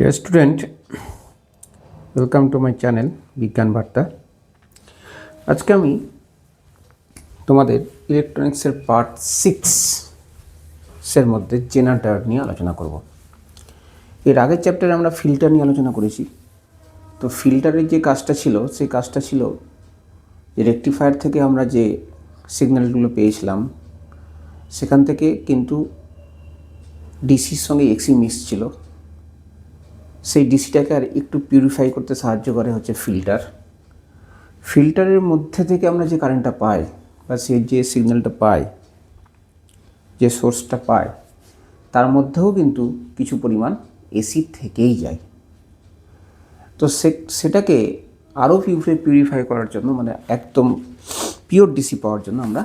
Dear student, welcome to my channel বিজ্ঞান বার্তা। আজকে আমি তোমাদের ইলেকট্রনিক্সের পার্ট 6 এর মধ্যে জেনার ডায়োড নিয়ে আলোচনা করব। এর আগের চ্যাপ্টারে আমরা ফিল্টার নিয়ে আলোচনা করেছি। তো ফিল্টারের যে কাজটা ছিল সেই কাজটা ছিল যে রেকটিফায়ার থেকে আমরা যে সিগন্যালগুলো পেয়েছিলাম সেখান থেকে কিন্তু ডিসির সঙ্গে এক্সি মিক্স ছিল। সেই ডিসিটাকে আর একটু পিউরিফাই করতে সাহায্য করে হচ্ছে ফিল্টার। ফিল্টারের মধ্যে থেকে আমরা যে কারেন্টটা পাই বা সে যে সিগন্যালটা পাই, যে সোর্সটা পাই, তার মধ্যেও কিন্তু কিছু পরিমাণ এসি থেকেই যায়। তো সেটাকে আরও পিউরিফাই করার জন্য, মানে একদম পিওর ডিসি পাওয়ার জন্য আমরা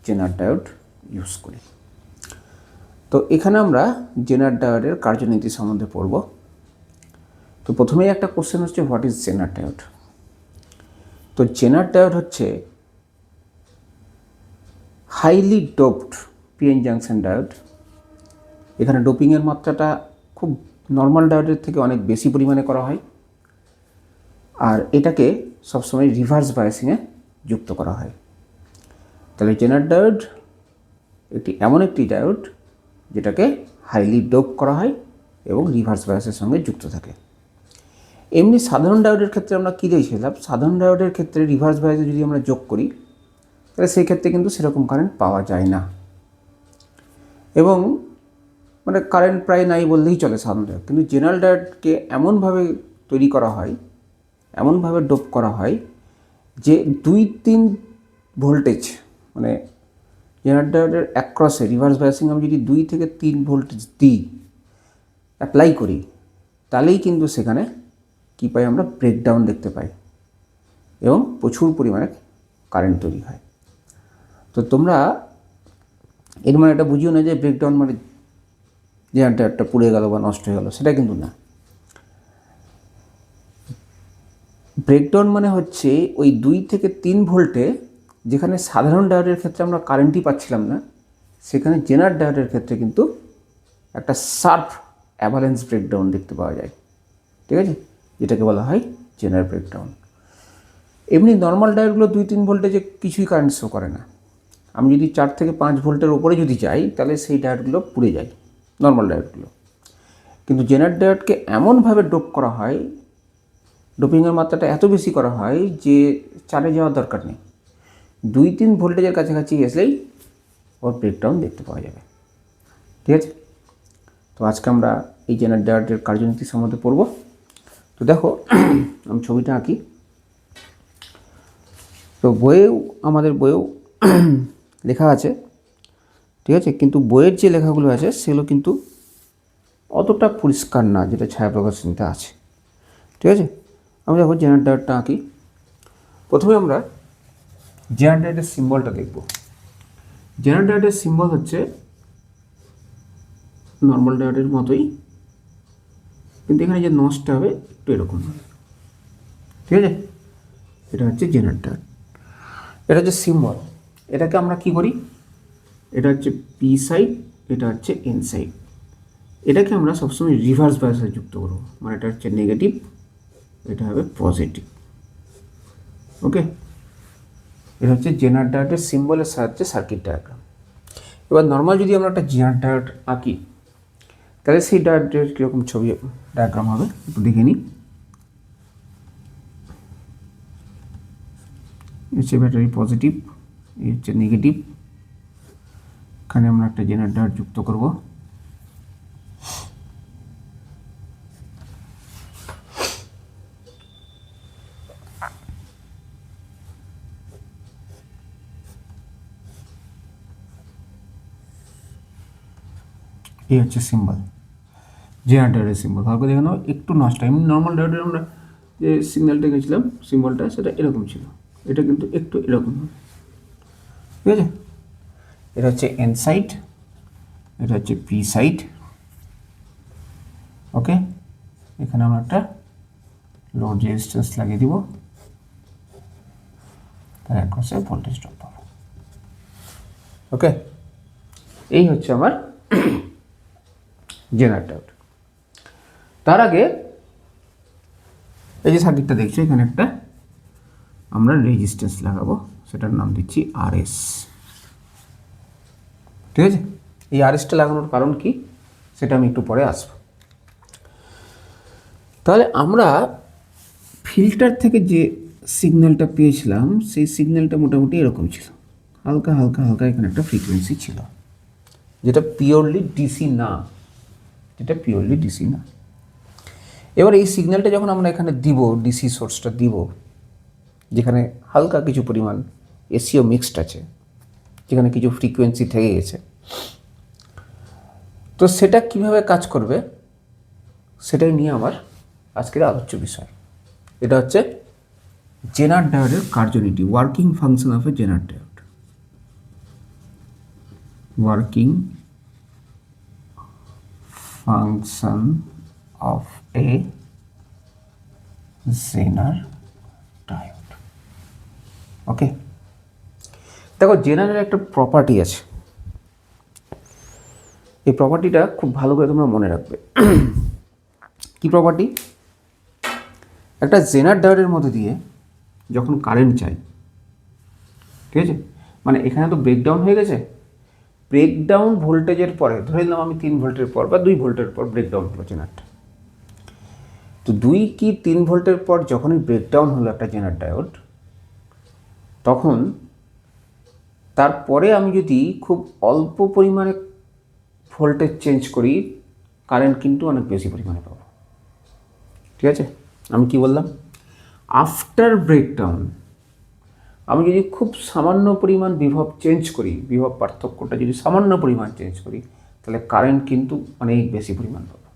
জেনার ডায়োড ইউজ করি। তো এখানে আমরা জেনার ডায়োডের কার্যনীতি সম্বন্ধে পড়ব। তো প্রথমেই একটা কোশ্চেন হচ্ছে, হোয়াট ইজ জেনার ডায়োড? তো জেনার ডায়োড হচ্ছে highly doped PN junction diode. এখানে ডোপিংয়ের মাত্রাটা খুব নর্মাল ডায়োডের থেকে অনেক বেশি পরিমাণে করা হয়, আর এটাকে সবসময় রিভার্স বায়াসিংয়ে যুক্ত করা হয়। তাহলে জেনার ডায়োড এমন একটি ডায়োড যেটাকে হাইলি ডোপ করা হয় এবং রিভার্স বায়াসের সঙ্গে যুক্ত থাকে। এমনি সাধারণ ডায়োডের ক্ষেত্রে আমরা কী দিয়েছিলাম, সাধারণ ডায়োডের ক্ষেত্রে রিভার্স বায়াসে যদি আমরা যোগ করি তাহলে সেই ক্ষেত্রে কিন্তু সেরকম কারেন্ট পাওয়া যায় না, এবং মানে কারেন্ট প্রায় নাই বললেই চলে সাধারণ ডায়োড। কিন্তু জেনারেল ডায়োডকে এমনভাবে তৈরি করা হয়, এমনভাবে ডোপ করা হয় যে 2-3 ভোল্টেজ, মানে জেনারেল ডায়োডের অ্যাক্রসে রিভার্স বায়াসিং আমি যদি 2 থেকে 3 ভোল্টেজ দিই, অ্যাপ্লাই করি, তাহলেই কিন্তু সেখানে কী পাই আমরা, ব্রেকডাউন দেখতে পাই এবং প্রচুর পরিমাণে কারেন্ট তৈরি হয়। তো তোমরা এর মানে এটা বুঝিও না যে ব্রেকডাউন মানে জেনারেল ডায়োডটা পুড়ে গেল বা নষ্ট হয়ে গেল, সেটা কিন্তু না। ব্রেকডাউন মানে হচ্ছে ওই 2 থেকে 3 ভোল্টে যেখানে সাধারণ ডায়োডের ক্ষেত্রে আমরা কারেন্টই পাচ্ছিলাম না, সেখানে জেনারেল ডায়োডের ক্ষেত্রে কিন্তু একটা শার্প অ্যাভালেন্স ব্রেকডাউন দেখতে পাওয়া যায়, ঠিক আছে, যেটাকে বলা হয় জেনারেল ব্রেকডাউন। এমনি নর্মাল ডায়োডগুলো 2-3 ভোল্টেজে কিছুই কারেন্ট শো করে না। আমি যদি 4 থেকে 5 ভোল্টের ওপরে যদি যাই তাহলে সেই ডায়োডগুলো পুড়ে যায়, নর্মাল ডায়োডগুলো। কিন্তু জেনারেল ডায়োডকে এমনভাবে ডোপ করা হয়, ডোপিংয়ের মাত্রাটা এত বেশি করা হয় যে 4-এ যাওয়ার দরকার নেই, 2-3 ভোল্টেজের কাছাকাছি এসলেই ওর ব্রেকডাউন দেখতে পাওয়া যাবে, ঠিক আছে। তো আজকে আমরা এই জেনারেল ডায়োডের কার্যনীতি সম্বন্ধে পড়ব। তো দেখো, আমি ছবিটা আঁকি। তো আমাদের বইয়েও লেখা আছে, ঠিক আছে, কিন্তু বইয়ের যে লেখাগুলো আছে সেগুলো কিন্তু অতটা পরিষ্কার না যেটা ছায়াপ্রকাশনীতে আছে, ঠিক আছে। আমি দেখো জেনারেল ডায়োডটা আঁকি। প্রথমে আমরা জেনারেল ডায়োডের সিম্বলটা দেখব। জেনারেল ডায়োডের সিম্বল হচ্ছে নর্মাল ডায়োডের মতোই, কিন্তু এখানে যে নচটা হবে একটু এরকম হবে, ঠিক আছে। এটা হচ্ছে জেনারেল ডায়োড, এটা হচ্ছে সিম্বল। এটাকে আমরা কি করি, এটা হচ্ছে পি সাইড, এটা হচ্ছে এন সাইড। এটাকে আমরা সবসময় রিভার্স বায়াসে যুক্ত করবো, মানে এটা হচ্ছে নেগেটিভ, এটা হবে পজিটিভ, ওকে। এটা হচ্ছে জেনারেল ডায়োডের সিম্বলের সাহায্যে সার্কিট ডায়াগ্রাম। এবার নর্মাল যদি আমরা একটা জেনারেল ডায়োড আঁকি তাহলে সেই ডায়োডের কীরকম ছবি ডায়াগ্রাম হবে একটু দেখে নিই। হচ্ছে ব্যাটারি পজিটিভ, এই হচ্ছে নেগেটিভ। এখানে আমরা একটা জেনারেল ডায়োড যুক্ত করব। এই হচ্ছে সিম্বল, জেনারেল ডায়োডের সিম্বল। ভালো করে দেখে নাও, একটু নষ্ট। এমনি নর্মাল ডায়োডের আমরা যে সিগন্যালটা গেছিলাম, সিম্বলটা সেটা এরকম ছিল, এটা কিন্তু একটু এরকম হবে, ঠিক আছে। এটা হচ্ছে এন সাইড, এটা হচ্ছে পি সাইড, ওকে। এখানে আমরা একটা লোড রেজিস্ট্যান্স লাগিয়ে দিব, তার অ্যাক্রসে ভোল্টেজ ড্রপ পাবো, ওকে। এই হচ্ছে আমার জেনারেল ডায়োড। তার আগে এই যে সার্কিটটা দেখছো, এখানে একটা আমরা রেজিস্ট্যান্স লাগাবো, সেটার নাম দিচ্ছি আরএস। ঠিক আছে, এই আরএসটা লাগানোর কারণ কি সেটা আমি একটু পরে আসবো। তাহলে আমরা ফিল্টার থেকে যে সিগন্যালটা পেয়েছিলাম সেই সিগন্যালটা মোটামুটি এরকম ছিল, হালকা হালকা হালকা এখানে একটা ফ্রিকোয়েন্সি ছিল, যেটা পিওরলি ডিসি না, যেটা পিওরলি ডিসি না। এবার এই সিগন্যালটা যখন আমরা এখানে দিব, ডিসি সোর্সটা দিব, যেখানে হালকা কিছু পরিমাণ এসিও মিক্সড আছে, যেখানে কিছু ফ্রিকোয়েন্সি থেকে গেছে, তো সেটা কিভাবে কাজ করবে সেটাই নিয়ে আমার আজকের আলোচ্য বিষয়। এটা হচ্ছে জেনার ডায়োডের কার্যনীতি, working function of a zener diode. Working function of a zener diode. Okay, দেখো জেনারের একটা প্রপার্টি আছে, এই প্রপার্টিটা খুব ভালো করে তোমরা মনে রাখবে। কি প্রপার্টি? একটা জেনার ডায়োডের মধ্যে দিয়ে যখন কারেন্ট চাই, ঠিক আছে, মানে এখানে তো ব্রেকডাউন হয়ে গেছে, ব্রেকডাউন ভোল্টেজের পরে ধরে নিলাম আমি 3 ভোল্টের পর বা 2 ভোল্টের পর ব্রেকডাউন হলো জেনারটা, তো 2 কি 3 ভোল্টের পর যখনই ব্রেকডাউন হলো একটা জেনার ডায়োড, তখন তারপরে আমি যদি খুব অল্প পরিমাণে ভোল্টেজ চেঞ্জ করি, কারেন্ট কিন্তু অনেক বেশি পরিমাণে পাবো। ঠিক আছে, আমি কি বললাম? আফটার ব্রেকডাউন আমি যদি খুব সামান্য পরিমাণ বিভব চেঞ্জ করি, বিভব পার্থক্যটা যদি সামান্য পরিমাণ চেঞ্জ করি, তাহলে কারেন্ট কিন্তু অনেক বেশি পরিমাণ পাবো।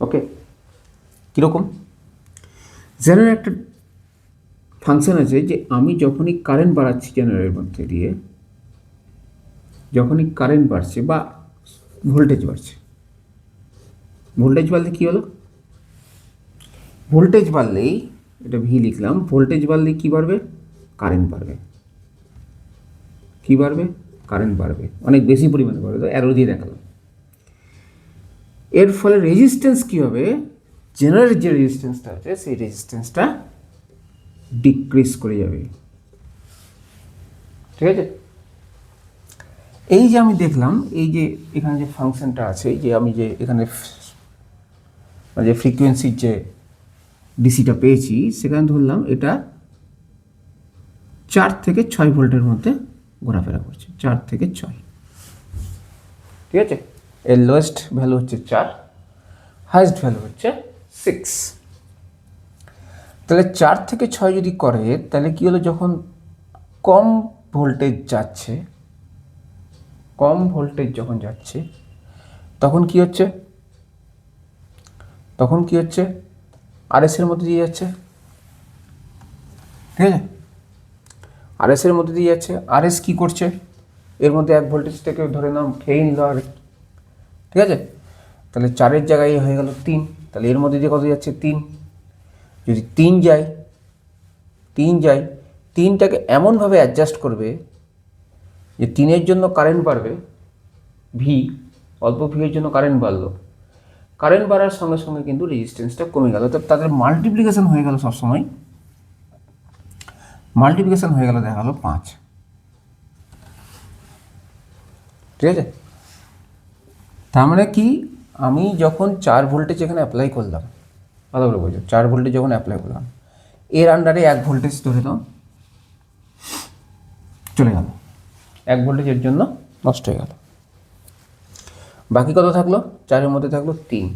ওকে, কীরকম? জেনারেল একটা ফাংশন আছে যে আমি যখনই কারেন্ট বাড়াচ্ছি জেনারেলের মধ্যে দিয়ে, যখনই কারেন্ট বাড়ছে বা ভোল্টেজ বাড়ছে, ভোল্টেজ বাড়লে কী হলো? ভোল্টেজ বাড়লেই, এটা ভি লিখলাম, ভোল্টেজ বাড়লেই কী বাড়বে? কারেন্ট বাড়বে। কী বাড়বে? কারেন্ট বাড়বে, অনেক বেশি পরিমাণে বাড়বে, তো অ্যারো দিয়ে দেখালাম। এর ফলে রেজিস্ট্যান্স কী হবে? জেনারেল যে রেজিস্ট্যান্সটা আছে সেই রেজিস্ট্যান্সটা ডিক্রিজ করে যাবে। ঠিক আছে, এই যে আমি দেখলাম, এই যে এখানে যে ফাংশনটা আছে, যে আমি যে এখানে যে ফ্রিকোয়েন্সির যে ডিসিটা পেয়েছি, সেখানে ধরলাম এটা 4 থেকে 6 ভোল্টের মধ্যে ঘোরাফেরা করছে, 4 থেকে 6। ঠিক আছে, এর লোয়েস্ট ভ্যালু হচ্ছে 4, হাইয়েস্ট ভ্যালু হচ্ছে 6। তাহলে 4 থেকে 6 যদি করে, তাহলে কী হলো? যখন কম ভোল্টেজ যাচ্ছে, কম ভোল্টেজ যখন যাচ্ছে, তখন কি হচ্ছে? তখন কি হচ্ছে? আরএসের মধ্যে দিয়ে যাচ্ছে। ঠিক আছে, আরএসের মধ্যে দিয়ে যাচ্ছে। আরএস কী করছে? এর মধ্যে 1 ভোল্টেজ থেকে ধরে নাও খেয়ে নিল আর, ঠিক আছে, তাহলে 4-এর জায়গায় হয়ে গেল 3, তাহলে এর মধ্যে দিয়ে কত যাচ্ছে? 3। যদি 3 যায়, 3টাকে এমনভাবে অ্যাডজাস্ট করবে যে 3-এর জন্য কারেন্ট বাড়বে, ভি, অল্প ভির জন্য কারেন্ট বাড়লো, কারেন্ট বাড়ার সঙ্গে সঙ্গে কিন্তু রেজিস্ট্যান্সটা কমে গেল। তো তাদের মাল্টিপ্লিকেশন হয়ে গেল, সবসময় মাল্টিপ্লিকেশন হয়ে গেল, দেখা গেলো 5। ঠিক আছে, তার মানে কি? আমি যখন 4 ভোল্টেজ এখানে অ্যাপ্লাই করলাম, ভালো করে বোঝো, 4 ভোল্টেজ যখন অ্যাপ্লাই করলাম, এর আন্ডারে 1 ভোল্টেজ ধরে দাও চলে গেল, 1 ভোল্টেজের জন্য নষ্ট হয়ে গেল। বাকি কত থাকলো? 4-এর মধ্যে থাকলো 3।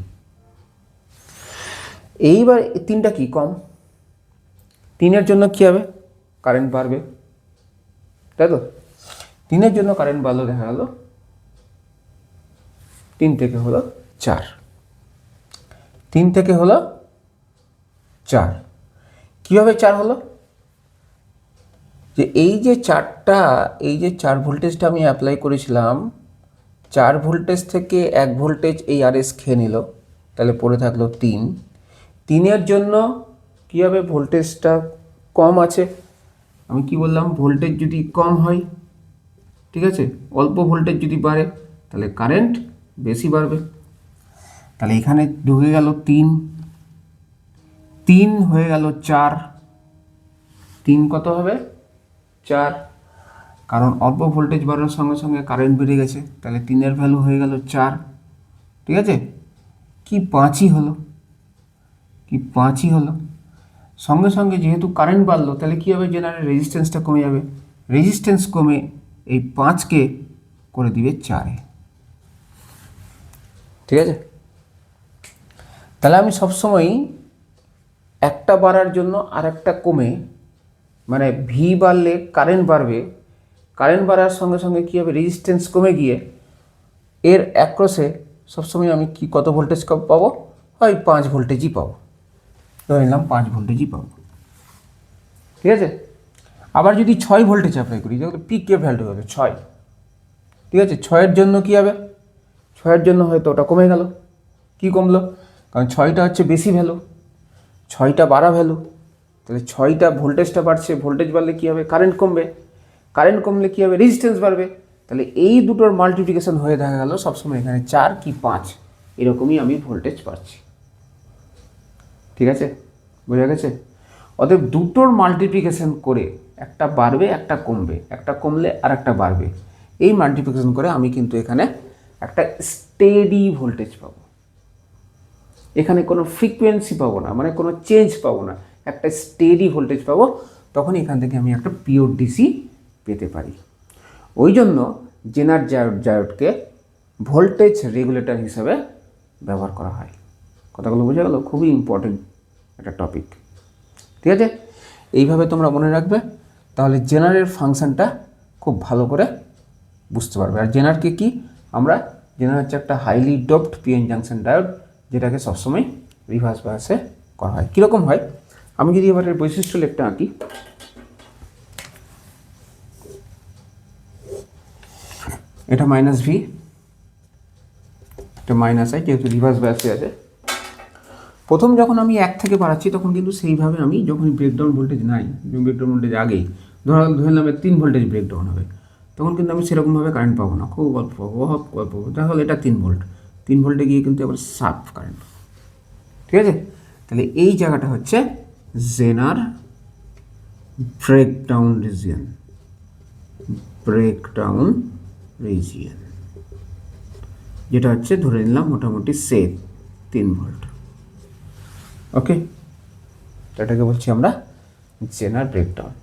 এইবার 3টা কি? কম। 3-এর জন্য কী হবে? কারেন্ট বাড়বে, তাই তো? 3-এর জন্য কারেন্ট বাড়লো, দেখা গেল 3 থেকে হলো 4, 3 থেকে হলো 4। কীভাবে 4 হলো? যে এই যে 4টা, এই যে 4 ভোল্টেজটা আমি অ্যাপ্লাই করেছিলাম, 4 ভোল্টেজ থেকে 1 ভোল্টেজ এই আরএস খেয়ে নিল, তাহলে পড়ে থাকলো 3। 3-এর জন্য কী হবে? ভোল্টেজটা কম আছে। আমি কি বললাম? ভোল্টেজ যদি কম হয়, ঠিক আছে, অল্প ভোল্টেজ যদি বাড়ে, তাহলে কারেন্ট বেশি বাড়বে। তাহলে এখানে ঢুকে গেল 3, 3 হয়ে গেল 4, 3 কত হবে 4, কারণ অল্প ভোল্টেজ বাড়ার সঙ্গে সঙ্গে কারেন্ট বেড়ে গেছে, তাহলে 3-এর ভ্যালু হয়ে গেল 4। ঠিক আছে, কি 5ই হলো, কি 5ই হলো। সঙ্গে সঙ্গে যেহেতু কারেন্ট বাড়লো তাহলে কী হবে, জেনারেল রেজিস্ট্যান্সটা কমে যাবে, রেজিস্ট্যান্স কমে এই 5কে করে দিবে 4-এ। ঠিক আছে, তাহলে আমি সবসময়ই একটা বাড়ার জন্য আর একটা কমে, মানে ভি বাড়লে কারেন্ট বাড়বে, কারেন্ট বাড়ার সঙ্গে সঙ্গে কী হবে, রেজিস্ট্যান্স কমে গিয়ে এর অ্যাক্রসে সবসময় আমি কি কত ভোল্টেজ পাবো, হয় 5 ভোল্টেজই পাবো, ধরে নিলাম 5 ভোল্টেজই পাবো। ঠিক আছে, আবার যদি 6 ভোল্টেজ অ্যাপ্লাই করি তাহলে পিকের ভ্যালু হবে 6। ঠিক আছে, 6-এর জন্য কী হবে, 6-এর জন্য হয়তো ওটা কমে গেল, কি কমলো, কারণ 6টা হচ্ছে বেশি ভ্যালু, 6টা বাড়া ভ্যালু, তাহলে 6টা ভোল্টেজটা বাড়ছে, ভোল্টেজ বাড়লে কী হবে, কারেন্ট কমবে, কারেন্ট কমলে কী হবে, রেজিস্ট্যান্স বাড়বে, তাহলে এই দুটোর মাল্টিপ্লিকেশন হয়ে দেখা গেল সবসময় এখানে 4 কি 5 এরকমই আমি ভোল্টেজ পাচ্ছি। ঠিক আছে, বোঝা গেছে। অতএব দুটোর মাল্টিপ্লিকেশন করে একটা বাড়বে একটা কমবে, একটা কমলে আর একটা বাড়বে, এই মাল্টিপ্লিকেশন করে আমি কিন্তু এখানে একটা স্টেডি ভোল্টেজ পাবো, এখানে কোনো ফ্রিকোয়েন্সি পাবো না, মানে কোনো চেঞ্জ পাবো না, একটা স্টেডি ভোল্টেজ পাবো, তখন এখান থেকে আমি একটা পিওর ডিসি পেতে পারি। ওই জন্য জেনার ডায়োডকে ভোল্টেজ রেগুলেটর হিসাবে ব্যবহার করা হয়। কথাগুলো বোঝা গেল, খুবই ইম্পর্টেন্ট একটা টপিক। ঠিক আছে, এইভাবে তোমরা মনে রাখবে, তাহলে জেনারের ফাংশনটা খুব ভালো করে বুঝতে পারবে। আর জেনারকে কি আমরা, জেনার হচ্ছে একটা highly doped PN junction diode, যেটাকে সবসময় রিভার্স বায়াসে করা হয়। কীরকম হয়, আমি যদি এবার এর বৈশিষ্ট্য লেখটা আঁকি, এটা মাইনাস ভি, এটা মাইনাস আই, যেহেতু রিভার্স বায়াসে আছে। প্রথম যখন আমি 1 থেকে বাড়াচ্ছি তখন কিন্তু সেইভাবে আমি যখন ব্রেকডাউন ভোল্টেজ নাই, ব্রেকডাউন ভোল্টেজ আগেই ধরে নিলাম 3 ভোল্টেজ ব্রেকডাউন হবে, তখন কিন্তু আমি সেরকমভাবে কারেন্ট পাবো না, খুব অল্প পাবো, অল্প পাবো। তাহলে এটা 3 ভোল্ট, 3 ভোল্টে গিয়ে কিন্তু আবার সাফ কারেন্ট। ঠিক আছে, তাহলে এই জায়গাটা হচ্ছে জেনার ব্রেকডাউন রিজিয়ন, ব্রেকডাউন রিজিয়ন, যেটা হচ্ছে ধরে নিলাম মোটামুটি 3 ভোল্ট। ওকে, এটাকে বলছি আমরা জেনার ব্রেকডাউন।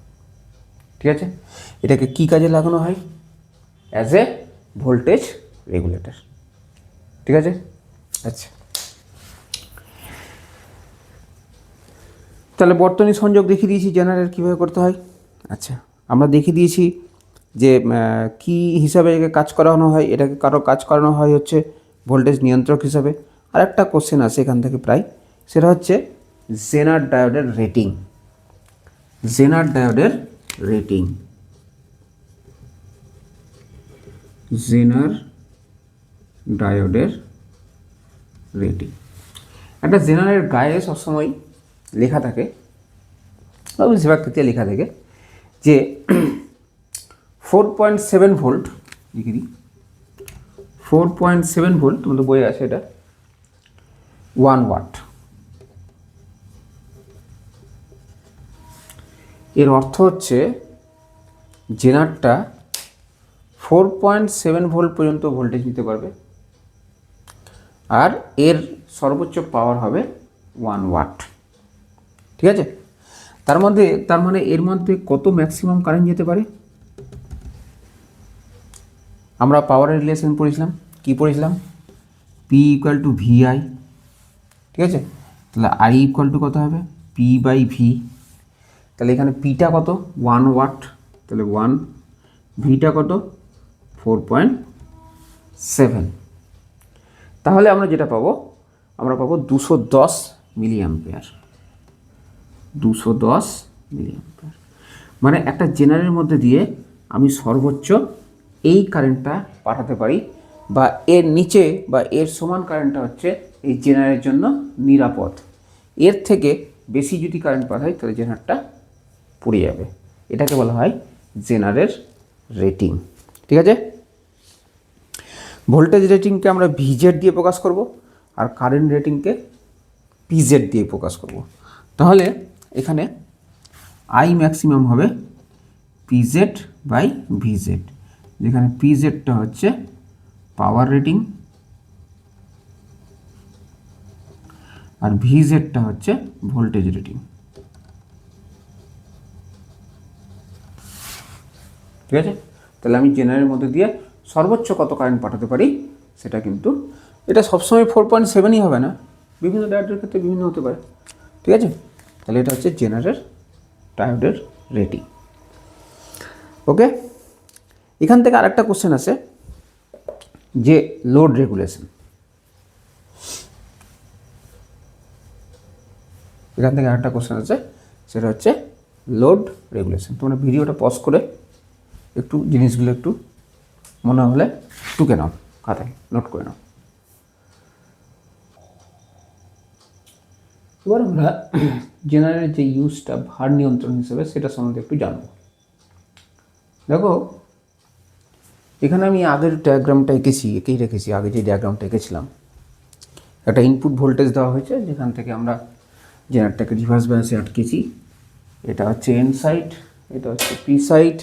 ঠিক আছে, এটাকে কি কাজে লাগানো হয়, অ্যাজ এ ভোল্টেজ রেগুলেটর। ঠিক আছে, আচ্ছা, তাহলে বর্তনী সংযোগ দেখিয়ে দিয়েছি জেনারেল কীভাবে করতে হয়। আচ্ছা, আমরা দেখিয়ে দিয়েছি যে কি হিসাবে এটাকে কাজ করানো হয়, এটাকে কারো কাজ করানো হয় হচ্ছে ভোল্টেজ নিয়ন্ত্রক হিসাবে। আর একটা কোশ্চেন আছে এখান থেকে প্রায়, সেটা হচ্ছে জেনার ডায়োডের রেটিং, জেনার ডায়োডের রেটিং, জেনার ডায়োডের রেটিং। একটা জেনারের গায়ে সবসময় লেখা থাকে, বেশিরভাগ ক্ষেত্রে লেখা থাকে যে 4.7 ভোল্ট, লিখে দিই 4.7 ভোল্ট, তোমাদের বই আছে এটা, 1 ওয়াট। এর অর্থ হচ্ছে জেনারটা 4.7 ভোল্ট পর্যন্ত ভোল্টেজ নিতে পারবে, আর এর সর্বোচ্চ পাওয়ার হবে 1 ওয়াট। ঠিক আছে, তার মানে এর মধ্যে কত ম্যাক্সিমাম কারেন্ট যেতে পারে। আমরা পাওয়ারের রিলেশন পড়েছিলাম, কি পড়েছিলাম, পি ইকুয়াল টু ভিআই। ঠিক আছে, তাহলে আই ইকুয়াল টু কত হবে, পি বাই ভি। তাহলে এখানে পিটা কত, 1 ওয়াট, তাহলে 1, ভিটা কত 4.7। তাহলে আমরা যেটা পাবো, আমরা পাবো 210 মিলি অ্যাম্পিয়ার, 210 মিলি অ্যাম্পিয়ার। মানে একটা জেনারের মধ্যে দিয়ে আমি সর্বোচ্চ এই কারেন্টটা পাঠাতে পারি, বা এর নিচে বা এর সমান কারেন্টটা হচ্ছে এই জেনারের জন্য নিরাপদ। এর থেকে বেশি যদি কারেন্ট পাঠাই তাহলে জেনারটা পুড়ে যাবে। এটাকে বলা হয় জেনারের রেটিং। ঠিক আছে, ভোল্টেজ রেটিংকে আমরা ভিজেড দিয়ে প্রকাশ করব, আর কারেন্ট রেটিংকে পিজেড দিয়ে প্রকাশ করব। তাহলে এখানে আই ম্যাক্সিমাম হবে পিজেড বাই ভিজেড, যেখানে পিজেডটা হচ্ছে পাওয়ার রেটিং আর ভিজেডটা হচ্ছে ভোল্টেজ রেটিং। ঠিক আছে, তাহলে আমি জেনারেলের মধ্যে দিয়ে সর্বোচ্চ কত কারেন্ট পাঠাতে পারি সেটা কিন্তু, এটা সবসময় 4.7ই হবে না, বিভিন্ন ডায়োডের ক্ষেত্রে বিভিন্ন হতে পারে। ঠিক আছে, তাহলে এটা হচ্ছে জেনারেল ডায়োডের রেটিং। ওকে, এখান থেকে আরেকটা কোশ্চেন আছে যে লোড রেগুলেশন। এখান থেকে আরেকটা কোশ্চেন আছে, সেটা হচ্ছে লোড রেগুলেশন। তোমরা ভিডিওটা পজ করে একটু জিনিসগুলো একটু মনে হলে টুকে নাও, খাতায় নোট করে নাও। এবার আমরা জেনারেল যে ইউজটা ভার নিয়ন্ত্রণ হিসেবে সেটা সম্বন্ধে একটু জানবো। দেখো, এখানে আমি আগের ডায়াগ্রামটা এঁকেই রেখেছি। আগে যে ডায়াগ্রামটা এঁকেছিলাম, একটা ইনপুট ভোল্টেজ দেওয়া হয়েছে, যেখান থেকে আমরা জেনারেটরটাকে রিভার্স বায়াসে আটকেছি। এটা হচ্ছে এন সাইড, এটা হচ্ছে P side,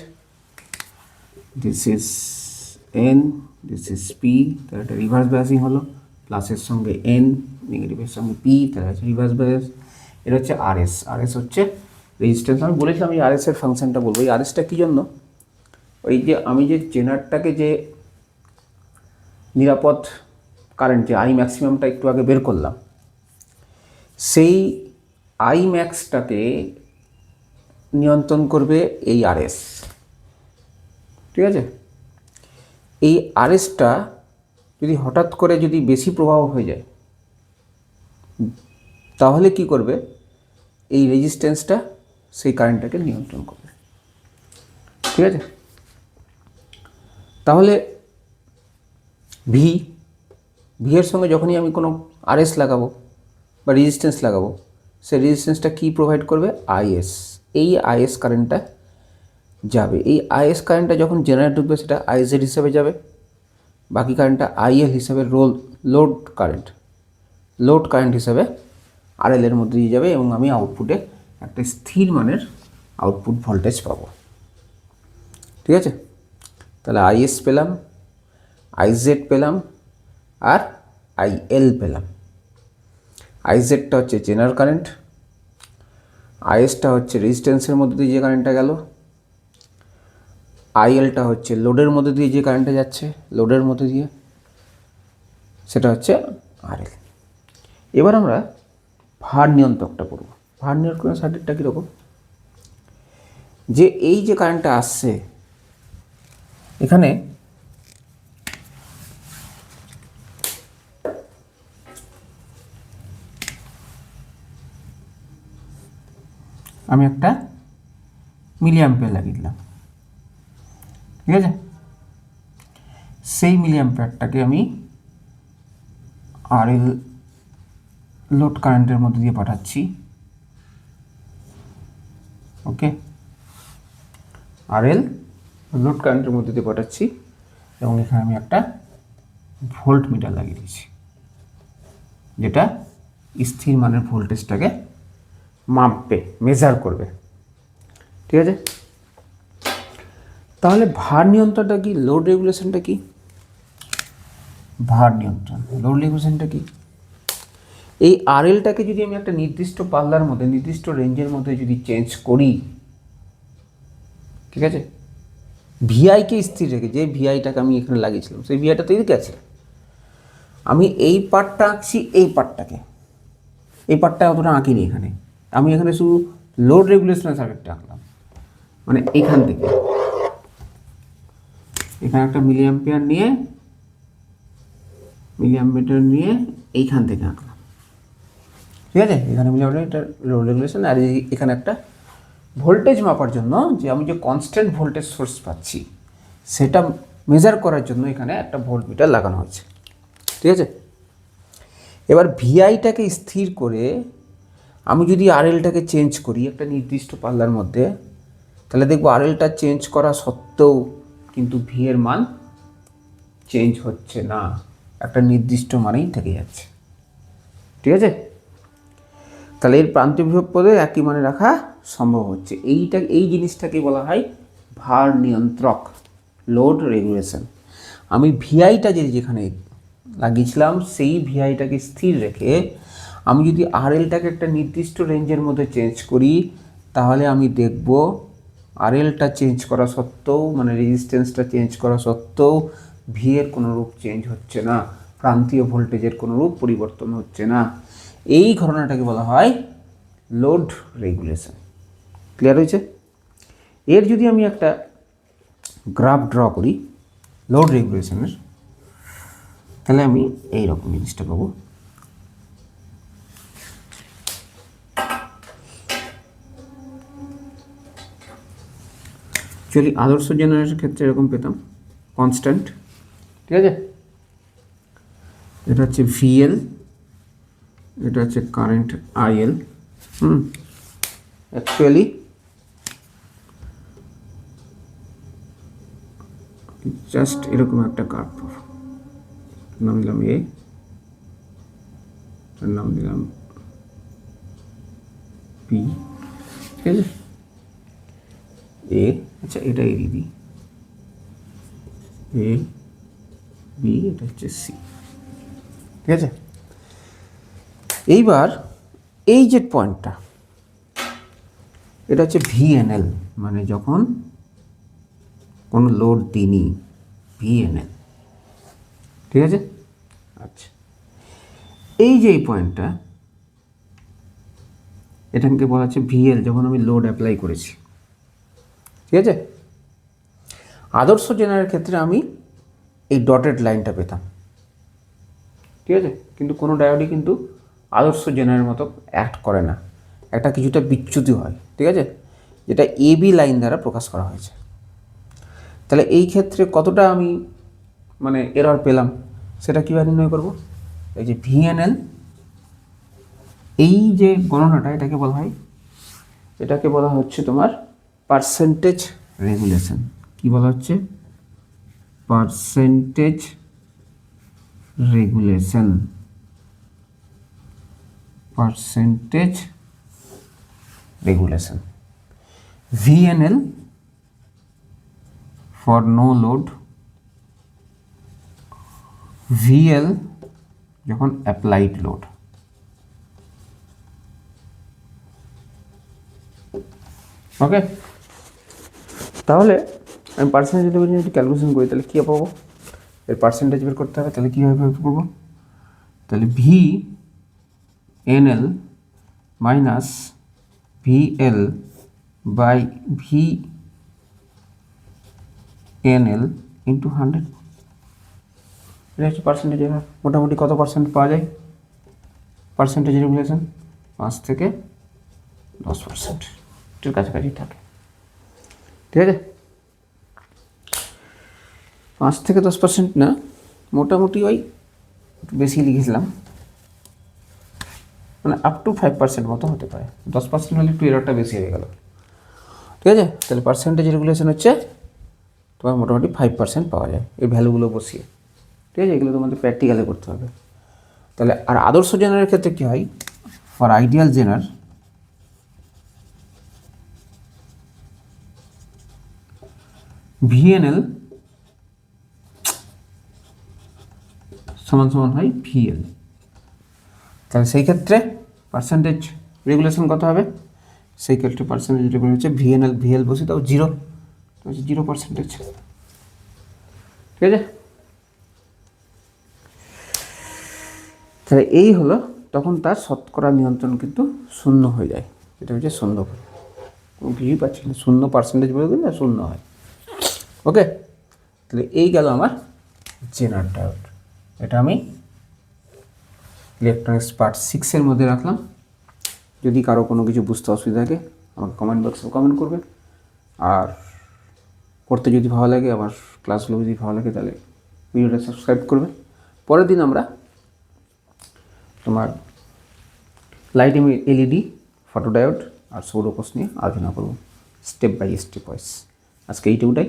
this is an, this is P, তাহলে এটা রিভার্স বায়াসিং হলো, প্লাসের সঙ্গে এন, নেগেটিভের সঙ্গে পি, তাহলে হচ্ছে রিভার্স বায়াস। এটা হচ্ছে আরএস, আরএস হচ্ছে রেজিস্ট্যান্স। আমি বলেছিলাম এই আরএসের ফাংশনটা বলবো। এই আরএসটা কী জন্য, ওই যে আমি যে জেনারেটরটাকে যে নিরাপদ কারেন্ট যে আই ম্যাক্সিমামটা একটু আগে বের করলাম, সেই আই ম্যাক্সটাকে নিয়ন্ত্রণ করবে এই আরএস। ঠিক আছে, এই আরএসটা যদি হঠাৎ করে যদি বেশি প্রবাহ হয়ে যায়, তাহলে কি করবে, এই রেজিস্ট্যান্সটা সেই কারেন্টটাকে নিয়ন্ত্রণ করবে। ঠিক আছে, তাহলে ভি এর সঙ্গে যখনই আমি কোনো আরএস লাগাবো বা রেজিস্ট্যান্স লাগাবো, সেই রেজিস্ট্যান্সটা কী প্রোভাইড করবে, আইএস। এই আইএস কারেন্টটা যাবে, এই আইএস কারেন্টটা যখন জেনারেট ঢুকবে সেটা আইজেড হিসাবে যাবে, বাকি কারেন্টটা আইএল হিসাবে লোড কারেন্ট হিসাবে আরএল এর মধ্যে দিয়ে যাবে, এবং আমি আউটপুটে একটা স্থির মানের আউটপুট ভোল্টেজ পাবো। ঠিক আছে, তাহলে আইএস পেলাম, আইজেড পেলাম, আর আইএল পেলাম। আইজেডটা হচ্ছে জেনারেল কারেন্ট, আইএসটা হচ্ছে রেজিস্ট্যান্সের মধ্যে দিয়ে যে কারেন্টটা গেল, আইএলটা হচ্ছে লোডের মধ্যে দিয়ে যে কারেন্টটা যাচ্ছে, লোডের মধ্যে দিয়ে, সেটা হচ্ছে আরএল। এবার আমরা ভার নিয়ন্ত্রকটা করব। ভার নিয়ন্ত্রণ সার্কিটটা কীরকম, যে এই যে কারেন্টটা আসছে এখানে, আমি একটা মিলি অ্যাম্পিয়ার লাগিয়ে দিলাম। ঠিক আছে, সেই মিলি অ্যাম্পিয়ারটাকে আমি আরএল লোড কারেন্টের মধ্যে দিয়ে পাঠাচ্ছি। ওকে, আরএল লোড কারেন্টের মধ্যে দিয়ে পাঠাচ্ছি, এবং এখানে আমি একটা ভোল্ট মিটার লাগিয়ে দিয়েছি, যেটা স্থির মানের ভোল্টেজটাকে মাপবে, মেজার করবে। ঠিক আছে, তাহলে ভার নিয়ন্ত্রণটা কি, লোড রেগুলেশনটা কি? ভার নিয়ন্ত্রণ, লোড রেগুলেশনটা কি? এই আরএলটাকে যদি আমি একটা নির্দিষ্ট পাল্লার মধ্যে, নির্দিষ্ট রেঞ্জের মধ্যে যদি চেঞ্জ করি, ঠিক আছে, ভিআইকে স্থির রেখে, যে ভিআইটাকে আমি এখানে লাগিয়েছিলাম সেই ভিআইটা তো এদিকে আছে, আমি এই পার্টটা আঁকছি, এই পার্টটা অতটা আঁকিনি এখানে, আমি এখানে শুধু লোড রেগুলেশনের সার্কিটটা আঁকলাম। মানে এখান থেকে এখানে একটা মিলি অ্যাম্পিয়ার নিয়ে এইখান থেকে আঁকলাম। ঠিক আছে, এখানে মিলি অ্যাম্পিয়ার, এটা লোড রেগুলেশন। আর এখানে একটা ভোল্টেজ মাপার জন্য, যে আমি যে কনস্ট্যান্ট ভোল্টেজ সোর্স পাচ্ছি সেটা মেজার করার জন্য এখানে একটা ভোল্টমিটার লাগানো হয়েছে। ঠিক আছে, এবার ভিআইটাকে স্থির করে আমি যদি আরএলটাকে চেঞ্জ করি একটা নির্দিষ্ট পাল্লার মধ্যে, তাহলে দেখব আরএলটা চেঞ্জ করা সত্ত্বেও কিন্তু ভি এর মান চেঞ্জ হচ্ছে না, একটা নির্দিষ্ট মানেই থেকে যাচ্ছে। ঠিক আছে? তাহলে এর প্রান্তীয় বিভব পদে একই মানে রাখা সম্ভব হচ্ছে। এই জিনিসটাকে বলা হয় ভার নিয়ন্ত্রক, লোড রেগুলেশন। আমি ভিআইটা যেখানে লাগিয়েছিলাম সেই ভিআইটাকে স্থির রেখে আমি যদি আরএলটাকে একটা নির্দিষ্ট রেঞ্জের মধ্যে চেঞ্জ করি, তাহলে আমি দেখব আরএলটা চেঞ্জ করা সত্ত্বেও, মানে রেজিস্ট্যান্সটা চেঞ্জ করা সত্ত্বেও ভি এর কোনো রূপ চেঞ্জ হচ্ছে না, প্রান্তীয় ভোল্টেজের কোনো রূপ পরিবর্তন হচ্ছে না। এই ঘটনাটাকে বলা হয় লোড রেগুলেশন। ক্লিয়ার হয়েছে? এর যদি আমি একটা গ্রাফ ড্র করি লোড রেগুলেশনের, তাহলে আমি এইরকম জিনিসটা পাবো। অ্যাকচুয়ালি আদর্শ জেনারেটরের ক্ষেত্রে এরকম পেতাম কনস্ট্যান্ট, ঠিক আছে? এটা হচ্ছে ভিএল, এটা হচ্ছে কারেন্ট আইএল। অ্যাকচুয়ালি জাস্ট এরকম একটা কার্ভ, নাম দিলাম এ, নাম দিলাম বি, ঠিক আছে? এ, আচ্ছা এটা এ দিই, এ বি, এটা হচ্ছে সি, ঠিক আছে? এইবার এই যে পয়েন্টটা, এটা হচ্ছে ভিএনএল, মানে যখন কোনো লোড দিইনি, ভিএনএল, ঠিক আছে? আচ্ছা, এই যে এই পয়েন্টটা, এটাকে বলা হচ্ছে ভিএল, যখন আমি লোড অ্যাপ্লাই করেছি, ঠিক আছে? আদর্শ জেনারেটরের ক্ষেত্রে আমি এই ডটেড লাইনটা পেতাম, ঠিক আছে? কিন্তু কোনো ডায়োডই কিন্তু আদর্শ জেনারেটরের মতো অ্যাক্ট করে না, একটা কিছুটা বিচ্যুতি হয়, ঠিক আছে? যেটা এবি লাইন দ্বারা প্রকাশ করা হয়েছে। তাহলে এই ক্ষেত্রে কতটা আমি মানে এরর পেলাম, সেটা কীভাবে নির্ণয় করব? এই যে ভিএনএল, এই যে গণনাটা, এটাকে বলা হচ্ছে তোমার পার্সেন্টেজ রেগুলেশন। কি বলা হচ্ছে? Percentage regulation, percentage regulation. VNL for no load, VL যখন applied load। ওকে, তাহলে আমি পার্সেন্টেজ যদি ক্যালকুলেশন করি, তাহলে কী পাবো? এর পার্সেন্টেজ বের করতে হবে, তাহলে কীভাবে বের করবো? তাহলে VNL minus VL by VNL into 100। এটা হচ্ছে পার্সেন্টেজ এরর। মোটামুটি কত পার্সেন্ট পাওয়া যায় পার্সেন্টেজ রেগুলেশন? 5 থেকে 10%, এর কাছাকাছি থাকে, ঠিক আছে? 5 থেকে 10% না, মোটামুটি ওই বেশি লিখেছিলাম, মানে আপ টু 5% মতো হতে পারে। 10% হলে একটু এররটা বেশি হয়ে গেল, ঠিক আছে? তাহলে পার্সেন্টেজ রেগুলেশন হচ্ছে তোমার মোটামুটি 5% পাওয়া যায় এই ভ্যালুগুলো বসিয়ে, ঠিক আছে? এগুলো তোমাদের প্র্যাকটিক্যালে করতে হবে। তাহলে আর আদর্শ জেনারের ক্ষেত্রে কী হয়? ফর আইডিয়াল জেনার ভিএনএল সমান সমান হয় ভিএল। তাহলে সেই ক্ষেত্রে পার্সেন্টেজ রেগুলেশন কত হবে? সেই ক্ষেত্রে পার্সেন্টেজ রেগুলেশন হচ্ছে ভিএল বসে তাও 0, 0%, ঠিক আছে? তাহলে এই হলো, তখন তার শতকরা নিয়ন্ত্রণ কিন্তু শূন্য হয়ে যায়। এটা হচ্ছে শূন্য, কোনো কিছুই পাচ্ছি না, 0% বলে দিলে শূন্য হয়। ওকে, তাহলে এই গেল আমার জেনার ডায়োড। এটা আমি ইলেকট্রনিক্স পার্ট 6-এর মধ্যে রাখলাম। যদি কারো কোনো কিছু বুঝতে অসুবিধা থাকে আমাকে কমেন্ট বক্সে কমেন্ট করবে, আর করতে যদি ভালো লাগে, আমার ক্লাসগুলো যদি ভালো লাগে, তাহলে ভিডিওটা সাবস্ক্রাইব করবে। পরের দিন আমরা তোমার লাইট এলইডি, ফটোডায়োড আর সৌরকোষ নিয়ে আলোচনা করব স্টেপ বাই স্টেপ ওয়াইজ। আজকে এইটুকুটাই।